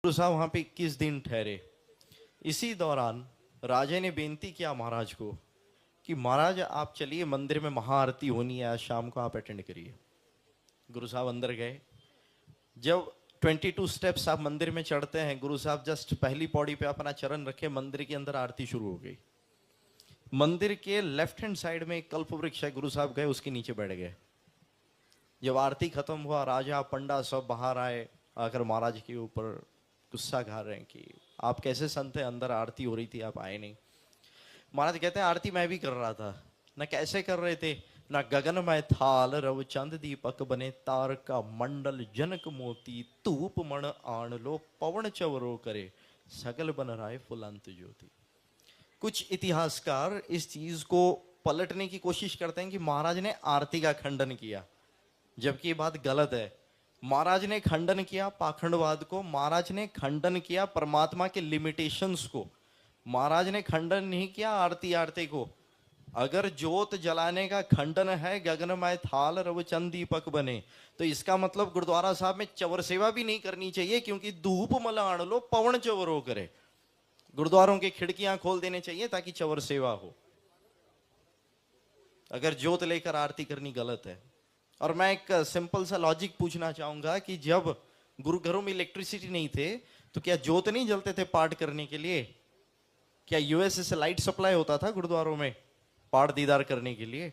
गुरु साहब वहां पे 21 दिन ठहरे। इसी दौरान राजा ने बेनती किया महाराज को कि महाराज आप चलिए, मंदिर में महाआरती होनी है, आज शाम को आप अटेंड करिए। गुरु साहब अंदर गए। जब 22 स्टेप्स आप मंदिर में चढ़ते हैं, गुरु साहब जस्ट पहली पौड़ी पे अपना चरण रखे, मंदिर के अंदर आरती शुरू हो गई। मंदिर के लेफ्ट हैंड साइड में एक कल्प वृक्ष है, गुरु साहब गए उसके नीचे बैठ गए। जब आरती खत्म हुआ, राजा पंडा सब बाहर आए, आकर महाराज के ऊपर गुस्सा खा रहे हैं कि आप कैसे संत हैं, अंदर आरती हो रही थी आप आए नहीं। महाराज कहते हैं आरती मैं भी कर रहा था ना। कैसे कर रहे थे ना? गगन में थाल रव चंद दीपक बने, तार का मंडल जनक मोती, धूप मण आन लो पवन चवरो करे, सगल बन राय फुलंत ज्योति। कुछ इतिहासकार इस चीज को पलटने की कोशिश करते हैं कि महाराज ने आरती का खंडन किया, जबकि ये बात गलत है। महाराज ने खंडन किया पाखंडवाद को, महाराज ने खंडन किया परमात्मा के लिमिटेशंस को, महाराज ने खंडन नहीं किया आरती को। अगर जोत जलाने का खंडन है गगनमय थाल रव चंद दीपक बने, तो इसका मतलब गुरुद्वारा साहब में चवर सेवा भी नहीं करनी चाहिए, क्योंकि धूप मलाण लो पवन चवरो करे। गुरुद्वारों की खिड़कियां खोल देने चाहिए ताकि चवर सेवा हो। अगर जोत लेकर आरती करनी गलत है। और मैं एक सिंपल सा लॉजिक पूछना चाहूंगा कि जब गुरु घरों में इलेक्ट्रिसिटी नहीं थे तो क्या जोत नहीं जलते थे पाठ करने के लिए? क्या यूएसए से लाइट सप्लाई होता था गुरुद्वारों में पाठ दीदार करने के लिए?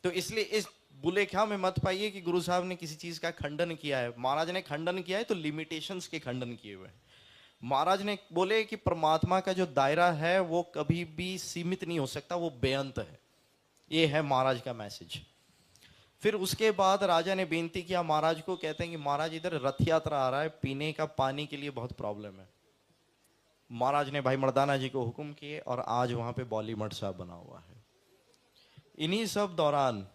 तो इसलिए इस बुले ख्याल में मत पाइए कि गुरु साहब ने किसी चीज का खंडन किया है। महाराज ने खंडन किया है तो लिमिटेशंस के खंडन किए हुए। महाराज ने बोले कि परमात्मा का जो दायरा है वो कभी भी सीमित नहीं हो सकता, वो बेअंत है। ये है महाराज का मैसेज। फिर उसके बाद राजा ने बेनती किया महाराज को, कहते हैं कि महाराज इधर रथ यात्रा आ रहा है, पीने का पानी के लिए बहुत प्रॉब्लम है। महाराज ने भाई मर्दाना जी को हुक्म किए और आज वहां पे बौली मठ साहब बना हुआ है। इन्हीं सब दौरान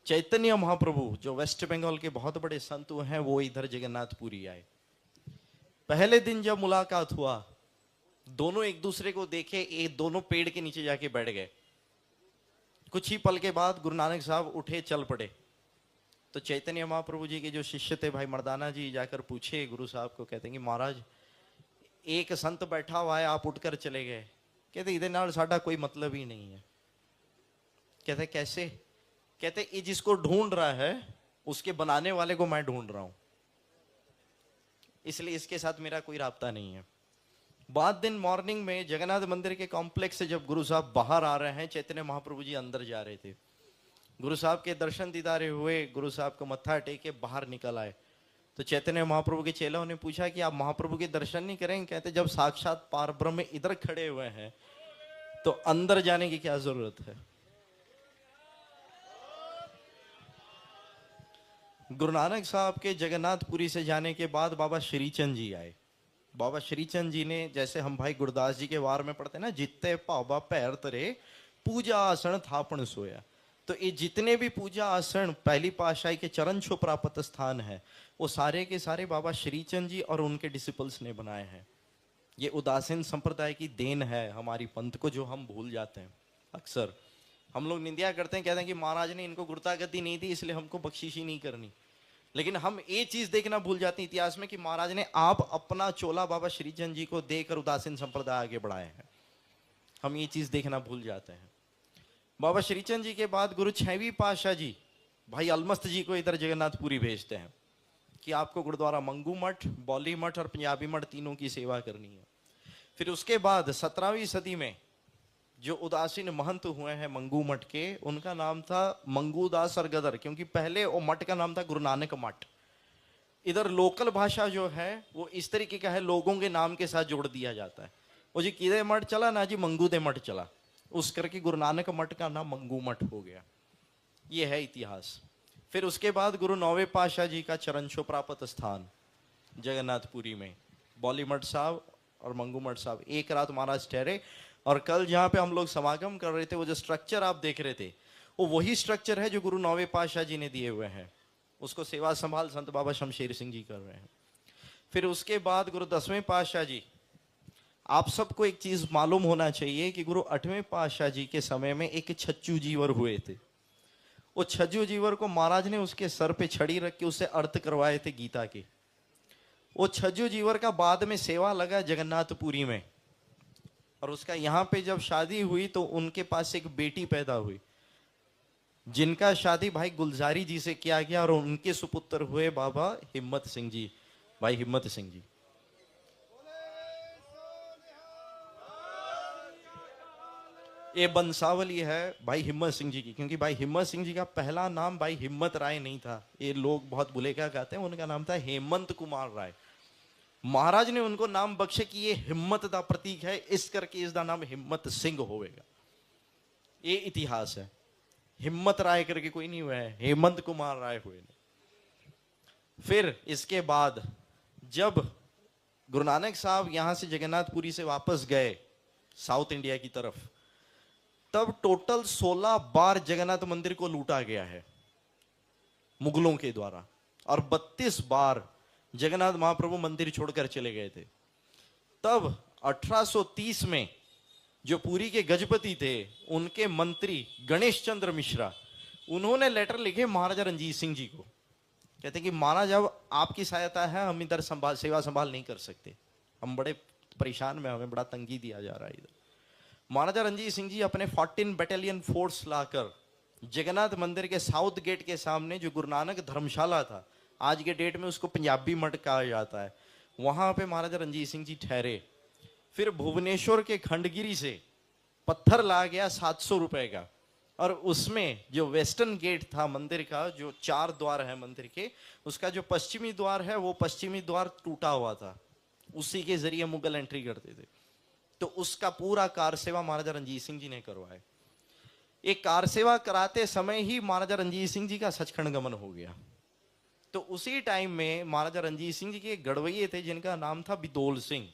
चैतन्य महाप्रभु जो वेस्ट बंगाल के बहुत बड़े संत हैं वो इधर जगन्नाथपुरी आए। पहले दिन जब मुलाकात हुआ, दोनों एक दूसरे को देखे, एक दोनों पेड़ के नीचे जाके बैठ गए। कुछ ही पल के बाद गुरु नानक साहब उठे चल पड़े। तो चैतन्य महाप्रभु जी के जो शिष्य थे भाई मर्दाना जी जाकर पूछे गुरु साहब को, कहते हैं कि महाराज एक संत बैठा हुआ है, आप उठकर चले गए। कहते इधर नाल साडा कोई मतलब ही नहीं है। कहते कैसे? कहते ये जिसको ढूंढ रहा है उसके बनाने वाले को मैं ढूंढ रहा हूं, इसलिए इसके साथ मेरा कोई राब्ता नहीं है। बाद दिन मॉर्निंग में जगन्नाथ मंदिर के कॉम्प्लेक्स से जब गुरु साहब बाहर आ रहे हैं, चैतन्य महाप्रभु जी अंदर जा रहे थे। गुरु साहब के दर्शन दीदारे हुए, गुरु साहब को मत्था टेके बाहर निकल आए। तो चैतन्य महाप्रभु के चेलों ने पूछा कि आप महाप्रभु के दर्शन नहीं करेंगे? कहते जब साक्षात पार ब्रह्म इधर खड़े हुए हैं तो अंदर जाने की क्या जरूरत है। गुरु नानक साहब के जगन्नाथपुरी से जाने के बाद बाबा श्रीचंद जी आए। बाबा श्रीचंद जी ने, जैसे हम भाई गुरदास जी के वार में पढ़ते हैं ना, जित्ते भावा पैर तरे पूजा आसन थापन सोया, तो ये जितने भी पूजा आसन पहली पातशाही के चरण छो प्राप्त स्थान है वो सारे के सारे बाबा श्रीचंद जी और उनके डिसिपल्स ने बनाए हैं। ये उदासीन संप्रदाय की देन है हमारी पंथ को, जो हम भूल जाते हैं। अक्सर हम लोग निंदा करते हैं, कहते हैं कि महाराज ने इनको गुरुता गति नहीं दी इसलिए हमको बख्शीश ही नहीं करनी। लेकिन हम ये चीज देखना भूल जाते हैं इतिहास में कि महाराज ने आप अपना चोला बाबा श्रीचंद जी को देकर उदासीन संप्रदाय आगे बढ़ाए हैं। हम ये चीज देखना भूल जाते हैं। बाबा श्रीचंद जी के बाद गुरु 6वीं पातशाह जी भाई अलमस्त जी को इधर जगन्नाथपुरी भेजते हैं कि आपको गुरुद्वारा मंगू मठ, बौली मठ और पंजाबी मठ तीनों की सेवा करनी है। फिर उसके बाद 17वीं सदी में जो उदासीन महंत हुए हैं मंगू मठ के, उनका नाम था मंगूदास और गदर, क्योंकि पहले वो मठ का नाम था गुरु नानक मठ। इधर लोकल भाषा जो है वो इस तरीके का है, लोगों के नाम के साथ जोड़ दिया जाता है। वो जी किदे मठ चला ना जी मंगूदे मठ चला, उस करके गुरु नानक मठ का नाम मंगू मठ हो गया। ये है इतिहास। फिर उसके बाद गुरु 9वें पातशाह जी का चरण छो प्राप्त स्थान जगन्नाथपुरी में बौली मठ साहब और मंगू मठ साहब एक रात महाराज ठहरे। और कल जहाँ पे हम लोग समागम कर रहे थे, वो जो स्ट्रक्चर आप देख रहे थे वो वही स्ट्रक्चर है जो गुरु 9वें पातशाह जी ने दिए हुए हैं। उसको सेवा संभाल संत बाबा शमशेर सिंह जी कर रहे हैं। फिर उसके बाद गुरु 10वें पातशाह जी, आप सबको एक चीज मालूम होना चाहिए कि गुरु 8वें पातशाह जी के समय में एक छज्जू जीवर हुए थे। वो छज्जू जीवर को महाराज ने उसके सर पे छड़ी रख के उससे अर्थ करवाए थे गीता के। वो छज्जू जीवर का बाद में सेवा लगा जगन्नाथपुरी में, और उसका यहाँ पे जब शादी हुई तो उनके पास एक बेटी पैदा हुई, जिनका शादी भाई गुलजारी जी से किया गया, और उनके सुपुत्र हुए बाबा हिम्मत सिंह जी, भाई हिम्मत सिंह जी। ये बंसावली है भाई हिम्मत सिंह जी की, क्योंकि भाई हिम्मत सिंह जी का पहला नाम भाई हिम्मत राय नहीं था, ये लोग बहुत बुलेखा कहते हैं, उनका नाम था हेमंत कुमार राय। महाराज ने उनको नाम बख्शे कि ये हिम्मत का प्रतीक है, इस करके इसका नाम हिम्मत सिंह होवेगा। ये इतिहास है। हिम्मत राय करके कोई नहीं हुआ है, हेमंत कुमार राय हुए। फिर इसके बाद जब गुरु नानक साहब यहां से जगन्नाथपुरी से वापस गए साउथ इंडिया की तरफ, तब टोटल 16 बार जगन्नाथ मंदिर को लूटा गया है मुगलों के द्वारा, और 32 बार जगन्नाथ महाप्रभु मंदिर छोड़कर चले गए थे। तब 1830 में जो पुरी के गजपति थे, उनके मंत्री गणेश चंद्र मिश्रा, उन्होंने लेटर लिखे महाराजा रंजीत सिंह जी को, कहते कि महाराज अब आपकी सहायता है, हम इधर सेवा संभाल नहीं कर सकते, हम बड़े परेशान में, हमें बड़ा तंगी दिया जा रहा है इधर। महाराजा रंजीत सिंह जी अपने 14 बटालियन फोर्स लाकर जगन्नाथ मंदिर के साउथ गेट के सामने, जो गुरु नानक धर्मशाला था, आज के डेट में उसको पंजाबी मठ कहा जाता है, वहां पे महाराजा रंजीत सिंह जी ठहरे। फिर भुवनेश्वर के खंडगिरी से पत्थर ला गया 700 रुपए का, और उसमें जो वेस्टर्न गेट था मंदिर का, जो 4 द्वार है मंदिर के, उसका जो पश्चिमी द्वार है वो पश्चिमी द्वार टूटा हुआ था, उसी के जरिए मुगल एंट्री करते थे। तो उसका पूरा कार सेवा महाराजा रंजीत सिंह जी ने करवाए। एक कार सेवा कराते समय ही महाराजा रंजीत सिंह जी का सचखंड गमन हो गया। तो उसी टाइम में महाराजा रंजीत सिंह जी के गढ़वैये थे जिनका नाम था बिदोल सिंह।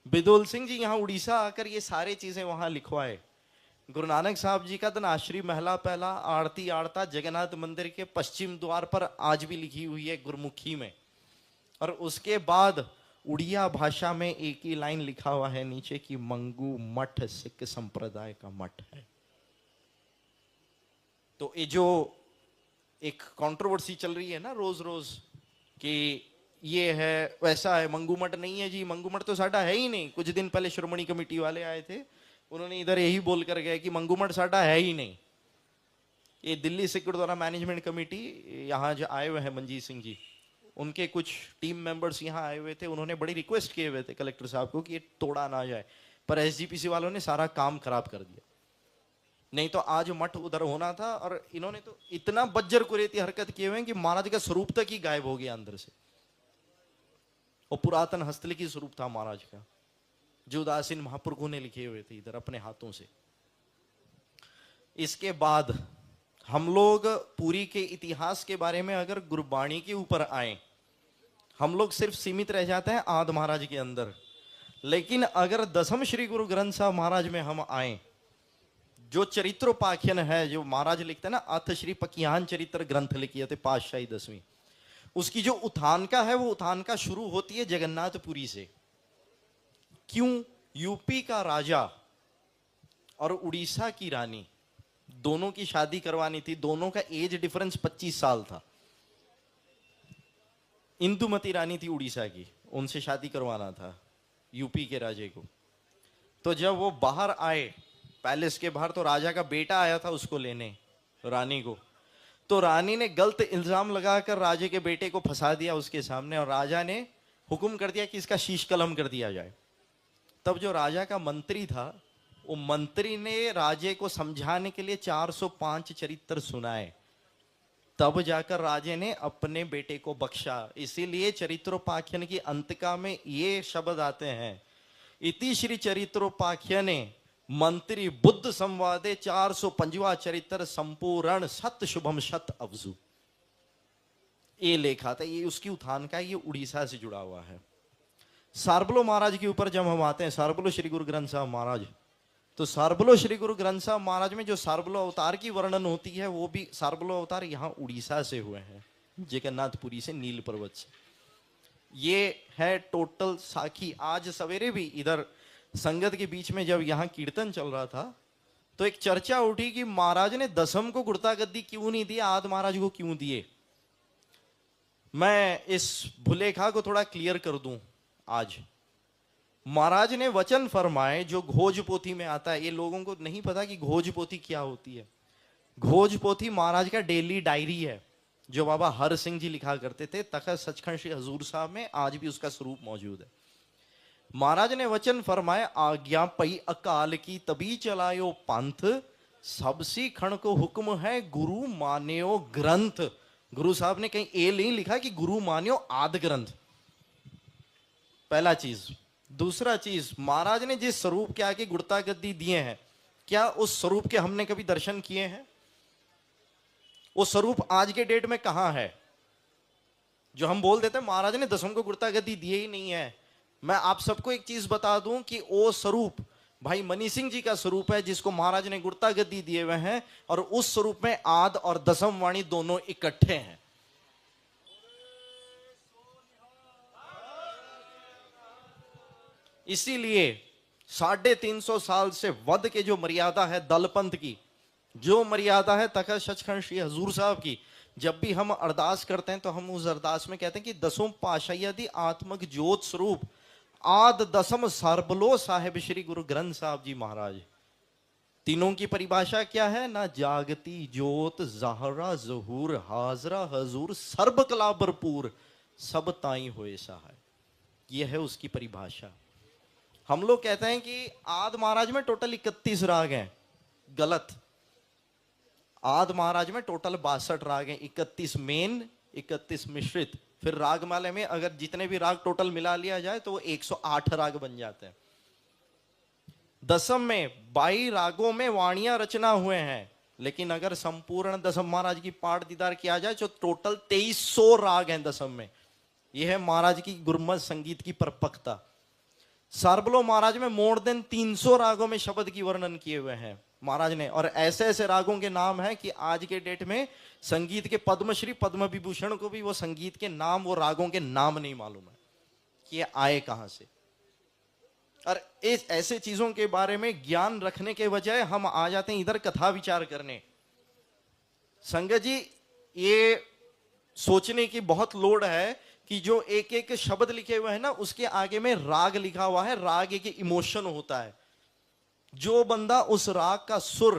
बिदोल सिंह जी यहाँ उड़ीसा आकर ये सारी चीजें वहां लिखवाए। गुरु नानक साहब जी का धनाश्री महला पहला आरती आड़ता जगन्नाथ मंदिर के पश्चिम द्वार पर आज भी लिखी हुई है गुरमुखी में, और उसके बाद उड़िया भाषा में एक ही लाइन लिखा हुआ है नीचे कि मंगू मठ सिख संप्रदाय का मठ है। तो ये जो एक कंट्रोवर्सी चल रही है ना रोज रोज कि ये है वैसा है, मंगू मठ नहीं है जी, मंगू मठ तो साडा है ही नहीं। कुछ दिन पहले श्रोमणी कमेटी वाले आए थे, उन्होंने इधर यही बोल कर गए कि मंगू मठ साडा है ही नहीं। ये दिल्ली सिख गुरुद्वारा मैनेजमेंट कमेटी यहाँ जो आए हुए हैं मंजीत सिंह जी, उनके कुछ टीम मेंबर्स यहाँ आए हुए थे, उन्होंने बड़ी रिक्वेस्ट किए हुए थे कलेक्टर साहब को कि ये तोड़ा ना जाए, पर एसजीपीसी वालों ने सारा काम खराब कर दिया, नहीं तो आज मठ उधर होना था। और इन्होंने तो इतना बज्जर कुरेती हरकत किए हुए हैं कि महाराज का स्वरूप तक ही गायब हो गया अंदर से। वो पुरातन हस्तलिखित स्वरूप था महाराज का, जो उदासीन महापुरुषों ने लिखे हुए थे इधर अपने हाथों से। इसके बाद हम लोग पुरी के इतिहास के बारे में अगर गुरबाणी के ऊपर आए, हम लोग सिर्फ सीमित रह जाते हैं आद महाराज के अंदर। लेकिन अगर दसम श्री गुरु ग्रंथ साहब महाराज में हम आए, जो चरित्रोपाख्यान है जो महाराज लिखते हैं ना, अथ श्री पकियान चरित्र ग्रंथ लिखी थे पातशाही 10वीं, उसकी जो उथानका है वो उथानका शुरू होती है जगन्नाथपुरी से। क्यों? यूपी का राजा और उड़ीसा की रानी, दोनों की शादी करवानी थी, दोनों का एज डिफरेंस 25 साल था। इंदुमती रानी थी उड़ीसा की, उनसे शादी करवाना था यूपी के राजे को। तो जब वो बाहर आए पैलेस के बाहर, तो राजा का बेटा आया था उसको लेने रानी को, तो रानी ने गलत इल्जाम लगाकर राजे के बेटे को फंसा दिया उसके सामने, और राजा ने हुक्म कर दिया कि इसका शीश कलम कर दिया जाए। तब जो राजा का मंत्री था, वो मंत्री ने राजे को समझाने के लिए 405 चरित्र सुनाए, तब जाकर राजे ने अपने बेटे को बख्शा। इसीलिए चरित्रोपाख्यान की अंतिका में ये शब्द आते हैं, इति श्री चरित्रोपाख्याने मंत्री बुद्ध संवादे 405वां चरित्र संपूर्ण सत शुभम शत अवजु। ये लेखा था, ये उसकी उत्थान का, ये उड़ीसा से जुड़ा हुआ है। सारबलो महाराज के ऊपर जब हम आते हैं, सारबलो श्री गुरु ग्रंथ साहब महाराज, तो सारबलो श्री गुरु ग्रंथ साहब महाराज में जो सारबलो अवतार की वर्णन होती है, वो भी सारबलो अवतार यहाँ उड़ीसा से हुए हैं, जगन्नाथपुरी से, नील पर्वत से। ये है टोटल साखी। आज सवेरे भी इधर संगत के बीच में जब यहाँ कीर्तन चल रहा था, तो एक चर्चा उठी कि महाराज ने दसम को गुड़ता गद्दी क्यों नहीं दिया, आद महाराज को क्यों दिए। मैं इस भुलेखा को थोड़ा क्लियर कर दूं। आज महाराज ने वचन फरमाए, जो घोज पोथी में आता है, ये लोगों को नहीं पता कि घोज पोथी क्या होती है। घोज पोथी महाराज का डेली डायरी है, जो बाबा हर सिंह जी लिखा करते थे। तखत सचखंड श्री हजूर साहब में आज भी उसका स्वरूप मौजूद है। महाराज ने वचन फरमाए, आज्ञा पई अकाल की तभी चलायो पंथ, सबसी खण को हुक्म है गुरु मान्यो ग्रंथ। गुरु साहब ने कहीं ए नहीं लिखा कि गुरु मान्यो आदि ग्रंथ। पहला चीज। दूसरा चीज, महाराज ने जिस स्वरूप के आगे गुड़ता गद्दी दिए हैं, क्या उस स्वरूप के हमने कभी दर्शन किए हैं? वो स्वरूप आज के डेट में कहां है? जो हम बोल देते हैं महाराज ने दसम को गुड़ता गद्दी दिए ही नहीं है। मैं आप सबको एक चीज बता दूं कि वो स्वरूप भाई मनी सिंह जी का स्वरूप है, जिसको महाराज ने गुड़ता गद्दी दिए हुए हैं, और उस स्वरूप में आद और दसम वाणी दोनों इकट्ठे हैं। इसीलिए 350 साल से वध के जो मर्यादा है दलपंथ की, जो मर्यादा है तखत सचखंड श्री हजूर साहब की, जब भी हम अरदास करते हैं तो हम उस अरदास में कहते हैं कि दसों पाशायदि आत्मक ज्योत स्वरूप आद दसम सरबलो साहेब श्री गुरु ग्रंथ साहब जी महाराज। तीनों की परिभाषा क्या है? ना जागती ज्योत जहरा जहूर हाजरा हजूर सर्ब कला भरपूर सब ताई होए सहाय। यह है उसकी परिभाषा। हम लोग कहते हैं कि आद महाराज में टोटल 31 राग हैं। गलत। आद महाराज में टोटल 62 राग हैं। 31 मेन, 31 मिश्रित। फिर रागमाला में अगर जितने भी राग टोटल मिला लिया जाए तो वो 108 राग बन जाते हैं। दसम में 22 रागों में वाणियां रचना हुए हैं, लेकिन अगर संपूर्ण दसम महाराज की पाठ दीदार किया जाए तो टोटल 2300 राग हैं दसम में। यह है महाराज की गुरमत संगीत की परिपक्वता। सरबलो महाराज में मोर देन 300 रागों में शब्द की वर्णन किए हुए हैं महाराज ने, और ऐसे ऐसे रागों के नाम है कि आज के डेट में संगीत के पद्मश्री पद्म विभूषण को भी वो संगीत के नाम, वो रागों के नाम नहीं मालूम है कि ये आए कहां से। और इस ऐसे चीजों के बारे में ज्ञान रखने के बजाय हम आ जाते हैं इधर कथा विचार करने। संगत जी, ये सोचने की बहुत लोड़ है कि जो एक एक शब्द लिखे हुए हैं ना, उसके आगे में राग लिखा हुआ है। राग एक इमोशन होता है। जो बंदा उस राग का सुर,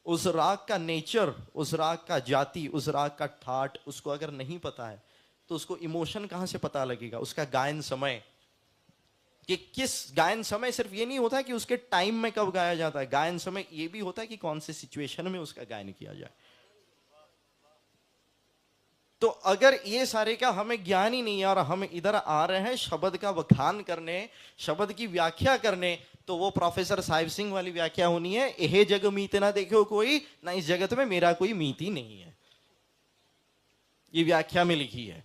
उस राग का नेचर, उस राग का जाति, उस राग का ठाट उसको अगर नहीं पता है तो उसको इमोशन कहां से पता लगेगा? उसका गायन समय, कि किस गायन समय सिर्फ ये नहीं होता कि उसके टाइम में कब गाया जाता है, गायन समय ये भी होता है कि कौन से सिचुएशन में उसका गायन किया जाए। तो अगर ये सारे का हमें ज्ञान ही नहीं है और हम इधर आ रहे हैं शब्द का बखान करने, शब्द की व्याख्या करने, तो वो प्रोफेसर साहिब सिंह वाली व्याख्या होनी है, एहे जग मीत ना देखो कोई, ना इस जगत में मेरा कोई मीत ही नहीं है। ये व्याख्या में लिखी है।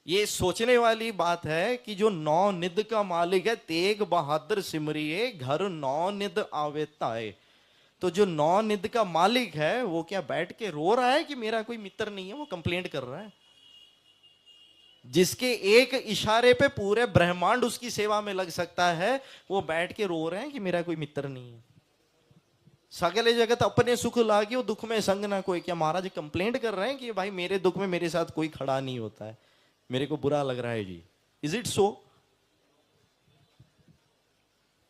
ये सोचने वाली बात है कि जो 9 निद का मालिक है, तेग बहादुर सिमरिए घर 9 निद आवे ताए। तो जो 9 निद का मालिक है वो क्या बैठ के रो रहा है कि मेरा कोई मित्र नहीं है? वो कंप्लेंट कर रहा है। जिसके एक इशारे पे पूरे ब्रह्मांड उसकी सेवा में लग सकता है, वो बैठ के रो रहे हैं कि मेरा कोई मित्र नहीं है। सगले जगत अपने सुख लागे वो दुख में संग ना कोई। क्या महाराज कंप्लेंट कर रहे हैं कि भाई मेरे दुख में मेरे साथ कोई खड़ा नहीं होता है, मेरे को बुरा लग रहा है जी? Is it so?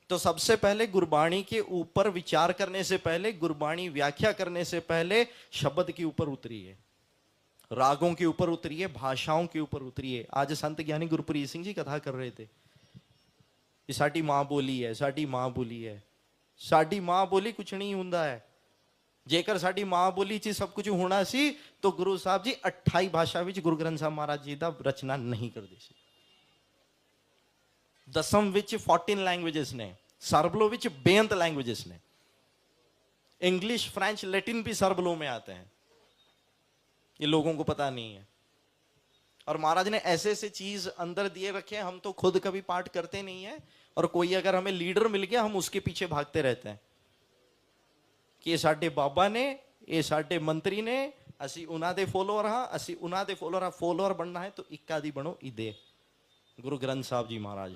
तो सबसे पहले गुरबाणी के ऊपर विचार करने से पहले, गुरबाणी व्याख्या करने से पहले शब्द के ऊपर उतरिए, रागों के ऊपर उतरिए, भाषाओं के ऊपर उतरिए। आज संत ज्ञानी गुरप्रीत सिंह जी कथा कर रहे थे, साडी मां बोली है, साडी मां बोली है। साडी मां बोली कुछ नहीं हुंदा है। जेकर साडी मां बोली च सब कुछ होना सी तो गुरु साहब जी 28 भाषा विच गुरु ग्रंथ साहब महाराज जी दा रचना नहीं करदे सी। दसम विच 14 लैंग्वेजेस ने, सरबलो विच 62 लैंग्वेजेस ने। इंग्लिश, फ्रेंच, लैटिन भी सरबलो में आते हैं, ये लोगों को पता नहीं है। और महाराज ने ऐसे ऐसे चीज अंदर दिए रखे हैं, हम तो खुद कभी पाठ करते नहीं है, और कोई अगर हमें लीडर मिल गया हम उसके पीछे भागते रहते हैं कि ये साडे बाबा ने, ये साडे मंत्री ने, असी उन्हां दे फॉलोअर हां, असी उन्हां दे फॉलोअर हां। फॉलोअर बनना है तो इक्का दी बनो इदे गुरु ग्रंथ साहब जी महाराज।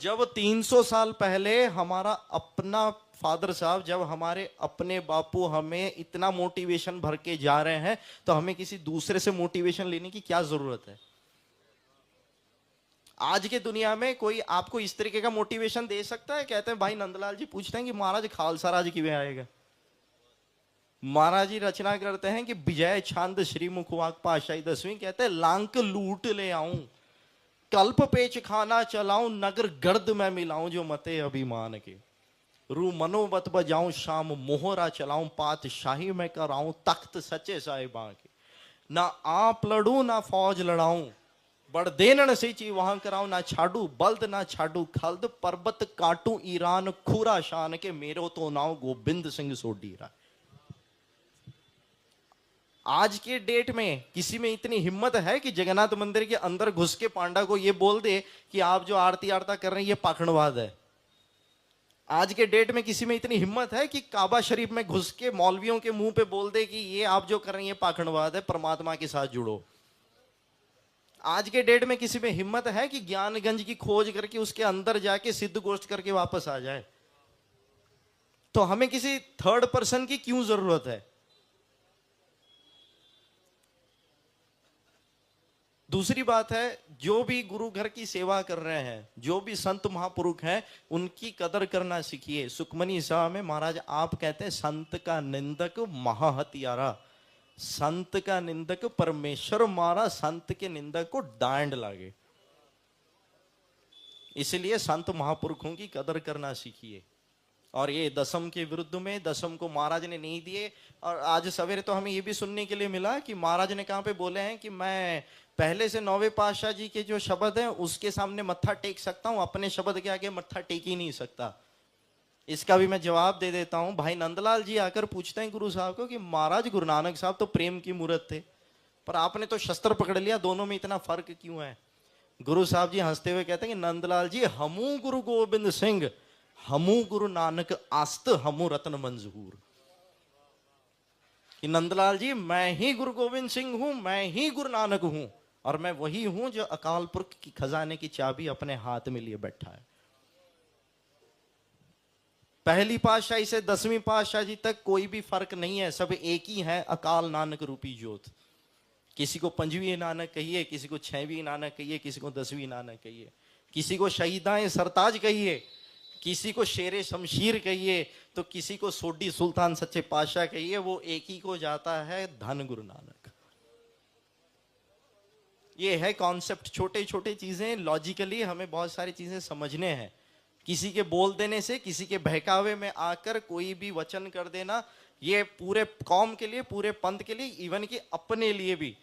जब 300 साल पहले हमारा अपना फादर साहब, जब हमारे अपने बापू हमें इतना मोटिवेशन भर के जा रहे हैं, तो हमें किसी दूसरे से मोटिवेशन लेने की क्या जरूरत है? आज के दुनिया में कोई आपको इस तरीके का मोटिवेशन दे सकता है? कहते हैं भाई नंदलाल जी पूछते हैं कि महाराज खालसा राज किवें आएगा। महाराज जी रचना करते हैं कि विजय छंद श्री मुखवाक पाशाही 10वीं, कहते हैं लांक लूट ले आऊं, कल्प पेच खाना चलाऊं, नगर गर्द में मिलाऊं जो मते अभिमान के, रू मनोबत बजाऊं, शाम मोहरा चलाऊं, पातशाही में कराऊं, तख्त सच्चे साहिबां के, ना आप लड़ूं ना फौज लड़ाऊं, बड़ देनन से ची वहां कराऊं, ना छाड़ू बल्द ना छाड़ू खल्द, पर्वत काटू ईरान खुरा शान के, मेरो तो नाव गोविंद सिंह सोडीरा। आज के डेट में किसी में इतनी हिम्मत है कि जगन्नाथ मंदिर के अंदर घुस के पांडा को ये बोल दे कि आप जो आरती आरता कर रहे हैं ये पाखंडवाद है? आज के डेट में किसी में इतनी हिम्मत है कि काबा शरीफ में घुस के मौलवियों के मुंह पे बोल दे कि ये आप जो कर रहे हैं ये पाखंडवाद है, परमात्मा के साथ जुड़ो? आज के डेट में किसी में हिम्मत है कि ज्ञानगंज की खोज करके उसके अंदर जाके सिद्ध गोष्ठ करके वापस आ जाए? तो हमें किसी थर्ड पर्सन की क्यों जरूरत है? दूसरी बात है, जो भी गुरु घर की सेवा कर रहे हैं, जो भी संत महापुरुष हैं, उनकी कदर करना सीखिए। सुखमनी साहब में महाराज आप कहते हैं संत का निंदक महाहत्यारा, संत का निंदक परमेश्वर मारा, संत के निंदक को डांड लागे। इसलिए संत महापुरुषों की कदर करना सीखिए। और ये दसम के विरुद्ध में, दसम को महाराज ने नहीं दिए। और आज सवेरे तो हमें ये भी सुनने के लिए मिला कि महाराज ने कहां पे बोले हैं कि मैं पहले से 9वें पातशाह जी के जो शब्द हैं उसके सामने मत्था टेक सकता हूं, अपने शब्द के आगे मत्था टेक ही नहीं सकता। इसका भी मैं जवाब दे देता हूं। भाई नंदलाल जी आकर पूछते हैं गुरु साहब को कि महाराज गुरु नानक साहब तो प्रेम की मूर्त थे, पर आपने तो शस्त्र पकड़ लिया, दोनों में इतना फर्क क्यों है? गुरु साहब जी हंसते हुए कहते हैं कि नंदलाल जी हमू गुरु गोविंद सिंह, हमू गुरु नानक आस्त, हमू रत्न मंजूर। कि नंदलाल जी मैं ही गुरु गोविंद सिंह हूं, मैं ही गुरु नानक हूं, और मैं वही हूं जो अकाल पुरख की खजाने की चाबी अपने हाथ में लिए बैठा है। पहली पातशाही से 10वीं पातशाह जी तक कोई भी फर्क नहीं है, सब एक ही है, अकाल नानक रूपी ज्योत। किसी को 5वीं नानक कहिए, किसी को 6वीं नानक कहिए, किसी को 10वीं नानक कहिए, किसी को शहीदाए सरताज कहिए, किसी को शेरे शमशीर कहिए, तो किसी को सोडी सुल्तान सच्चे पातशाह कहिए, वो एक ही को जाता है, धन गुरु नानक। ये है कॉन्सेप्ट। छोटे छोटे चीजें लॉजिकली हमें बहुत सारी चीजें समझने हैं। किसी के बोल देने से, किसी के बहकावे में आकर कोई भी वचन कर देना, ये पूरे कौम के लिए, पूरे पंथ के लिए, इवन कि अपने लिए भी।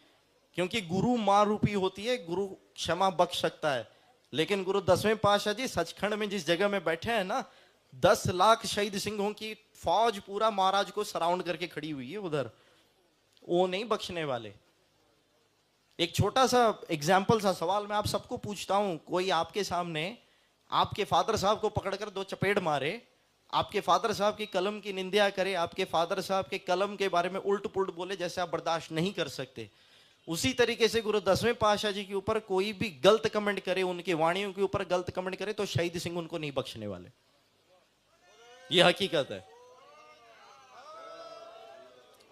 क्योंकि गुरु मां रूपी होती है, गुरु क्षमा बख्श सकता है, लेकिन गुरु 10वें पातशाह जी सचखंड में जिस जगह में बैठे हैं ना, 10 लाख शहीद सिंहों की फौज पूरा महाराज को सराउंड करके खड़ी हुई है उधर, वो नहीं बख्शने वाले। एक छोटा सा एग्जाम्पल सा सवाल मैं आप सबको पूछता हूं, कोई आपके सामने आपके फादर साहब को पकड़कर 2 चपेट मारे, आपके फादर साहब की कलम की निंदा करे, आपके फादर साहब के कलम के बारे में उल्ट पुल्ट बोले जैसे आप बर्दाश्त नहीं कर सकते, उसी तरीके से गुरु 10वें पातशाह जी के ऊपर कोई भी गलत कमेंट करे, उनकी वाणियों के ऊपर गलत कमेंट करे, तो शहीद सिंह उनको नहीं बख्शने वाले। यह हकीकत है।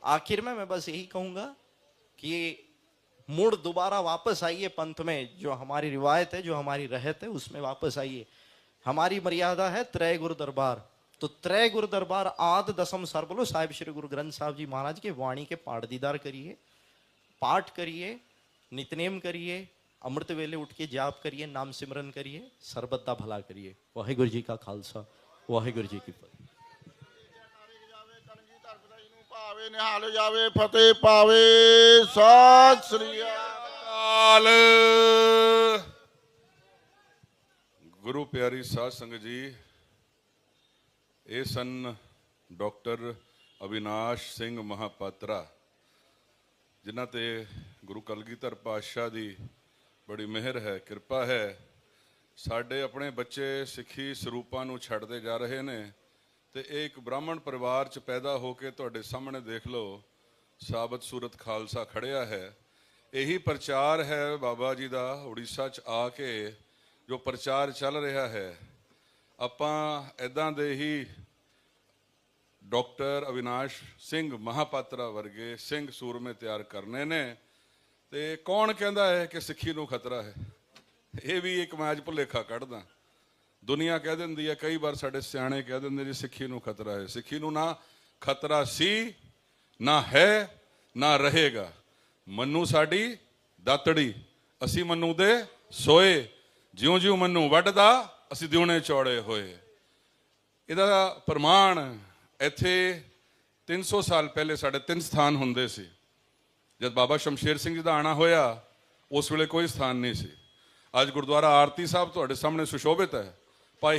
आखिर में मैं बस यही कहूंगा कि मुड़ दोबारा वापस आइए पंथ में, जो हमारी रिवायत है, जो हमारी रहत है, उसमें वापस आइए। हमारी मर्यादा है त्रय गुरु दरबार, तो त्रय गुरु दरबार आद दसम सर बोलो साहिब श्री गुरु ग्रंथ साहब जी महाराज के वाणी के पाठ दीदार करिए, पाठ करिए, नितनेम करिए, अमृत वेले उठ के जाप करिए, नाम सिमरन करिए, सरबत दा भला करिए। वाहिगुरु जी का खालसा, वाहिगुरु जी की फतेह। पावे निहाल जावे फतेह पावे। सत श्री अकाल। गुरु प्यारी साध संगत जी, ਇਹ ਸਨ ਡਾਕਟਰ ਅਵਿਨਾਸ਼ ਸਿੰਘ ਮਹਾਪਾਤਰਾ, ਜਿਨ੍ਹਾਂ ਤੇ ਗੁਰੂ ਕਲਗੀਧਰ ਪਾਤਸ਼ਾਹ ਦੀ ਬੜੀ ਮਿਹਰ ਹੈ, ਕਿਰਪਾ ਹੈ। ਸਾਡੇ ਆਪਣੇ ਬੱਚੇ ਸਿੱਖੀ ਸਰੂਪਾਂ ਨੂੰ ਛੱਡਦੇ ਜਾ ਰਹੇ ਨੇ, ਤੇ ਇਹ ਇੱਕ ਬ੍ਰਾਹਮਣ ਪਰਿਵਾਰ 'ਚ ਪੈਦਾ ਹੋ ਕੇ ਤੁਹਾਡੇ ਸਾਹਮਣੇ ਦੇਖ ਲਓ, ਸਾਬਤ ਸੂਰਤ ਖਾਲਸਾ ਖੜਿਆ ਹੈ। ਇਹੀ ਪ੍ਰਚਾਰ ਹੈ ਬਾਬਾ ਜੀ ਦਾ ਉੜੀਸਾ 'ਚ ਆ ਕੇ ਜੋ ਪ੍ਰਚਾਰ ਚੱਲ ਰਿਹਾ ਹੈ, ਆਪਾਂ ਇੱਦਾਂ ਦੇ ਹੀ ਡਾਕਟਰ ਅਵਿਨਾਸ਼ ਸਿੰਘ ਮਹਾਪਾਤਰਾ ਵਰਗੇ ਸਿੰਘ ਸੂਰਮੇ ਤਿਆਰ ਕਰਨੇ ਨੇ। ਤੇ ਕੌਣ ਕਹਿੰਦਾ ਹੈ ਕਿ ਸਿੱਖੀ ਨੂੰ ਖਤਰਾ ਹੈ? ਇਹ ਵੀ ਇੱਕ ਮੈਂ ਅੱਜ ਭੁਲੇਖਾ ਕੱਢਦਾ। ਦੁਨੀਆ ਕਹਿ ਦਿੰਦੀ ਹੈ, ਕਈ ਵਾਰ ਸਾਡੇ ਸਿਆਣੇ ਕਹਿ ਦਿੰਦੇ ਜੀ ਸਿੱਖੀ ਨੂੰ ਖਤਰਾ ਹੈ। ਸਿੱਖੀ ਨੂੰ ਨਾ ਖਤਰਾ ਸੀ, ਨਾ ਹੈ, ਨਾ ਰਹੇਗਾ। ਮੰਨੂ ਸਾਡੀ ਦਾਤੜੀ, ਅਸੀਂ ਮੰਨੂ ਦੇ ਸੋਏ, ਜਿਉਂ ਜਿਉਂ ਮੰਨੂ ਵੱਢਦਾ ਅਸੀਂ ਦਿਉਣੇ ਚੌੜੇ ਹੋਏ। ਇਹਦਾ ਪ੍ਰਮਾਣ ਇੱਥੇ 300 ਸਾਲ ਪਹਿਲੇ ਸਾਡੇ 3 ਸਥਾਨ ਹੁੰਦੇ ਸੀ। ਜਦ ਬਾਬਾ ਸ਼ਮਸ਼ੇਰ ਸਿੰਘ ਜੀ ਦਾ ਆਣਾ ਹੋਇਆ ਉਸ ਵੇਲੇ ਕੋਈ ਸਥਾਨ ਨਹੀਂ ਸੀ। ਅੱਜ ਗੁਰਦੁਆਰਾ ਆਰਤੀ ਸਾਹਿਬ ਤੁਹਾਡੇ ਸਾਹਮਣੇ ਸੁਸ਼ੋਭਿਤ ਹੈ। ਭਾਈ